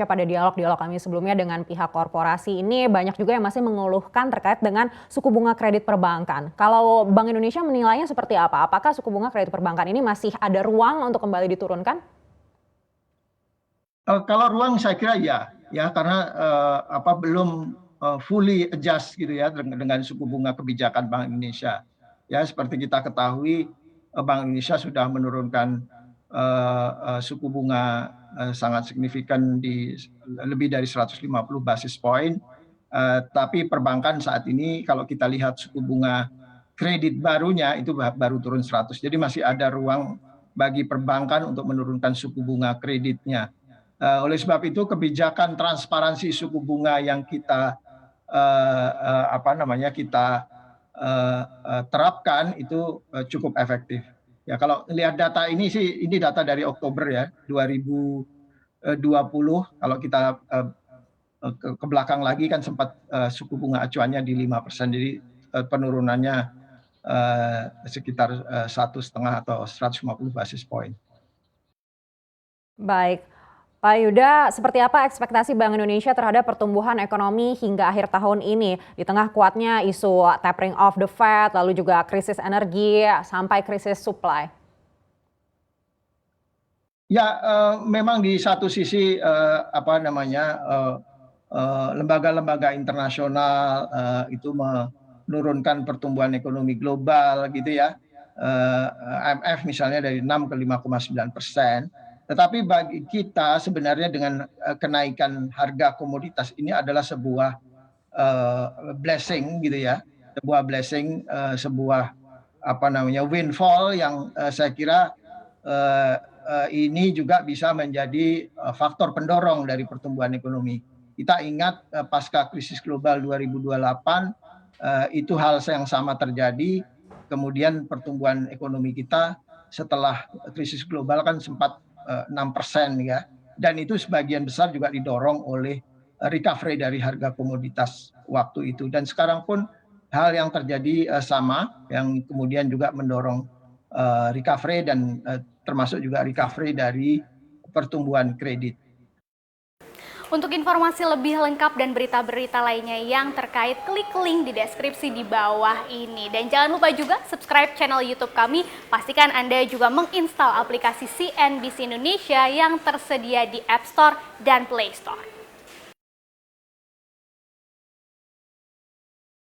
Pada dialog-dialog kami sebelumnya dengan pihak korporasi ini banyak juga yang masih mengeluhkan terkait dengan suku bunga kredit perbankan. Kalau Bank Indonesia menilainya seperti apa? Apakah suku bunga kredit perbankan ini masih ada ruang untuk kembali diturunkan? Kalau ruang saya kira ya karena belum fully adjust gitu ya dengan suku bunga kebijakan Bank Indonesia. Ya seperti kita ketahui Bank Indonesia sudah menurunkan suku bunga sangat signifikan di lebih dari 150 basis point. Tapi perbankan saat ini kalau kita lihat suku bunga kredit barunya itu baru turun 100. Jadi masih ada ruang bagi perbankan untuk menurunkan suku bunga kreditnya. Oleh sebab itu kebijakan transparansi suku bunga yang kita terapkan itu cukup efektif. Ya kalau lihat data ini sih, ini data dari Oktober ya 2020. Kalau kita ke belakang lagi kan sempat suku bunga acuannya di 5%, jadi penurunannya sekitar 1,5 atau 150 basis point. Baik, Pak Yuda, seperti apa ekspektasi Bank Indonesia terhadap pertumbuhan ekonomi hingga akhir tahun ini di tengah kuatnya isu tapering off the Fed, lalu juga krisis energi sampai krisis supply? Ya, memang di satu sisi lembaga-lembaga internasional itu menurunkan pertumbuhan ekonomi global gitu ya. IMF misalnya dari 6 ke 5,9%. Tetapi bagi kita sebenarnya dengan kenaikan harga komoditas ini adalah sebuah blessing gitu ya, sebuah windfall yang saya kira ini juga bisa menjadi faktor pendorong dari pertumbuhan ekonomi. Kita ingat pasca krisis global 2028 itu hal yang sama terjadi, kemudian pertumbuhan ekonomi kita setelah krisis global kan sempat 6% ya, dan itu sebagian besar juga didorong oleh recovery dari harga komoditas waktu itu. Dan sekarang pun hal yang terjadi sama, yang kemudian juga mendorong recovery dan termasuk juga recovery dari pertumbuhan kredit. Untuk informasi lebih lengkap dan berita-berita lainnya yang terkait, klik link di deskripsi di bawah ini. Dan jangan lupa juga subscribe channel YouTube kami. Pastikan Anda juga menginstal aplikasi CNBC Indonesia yang tersedia di App Store dan Play Store.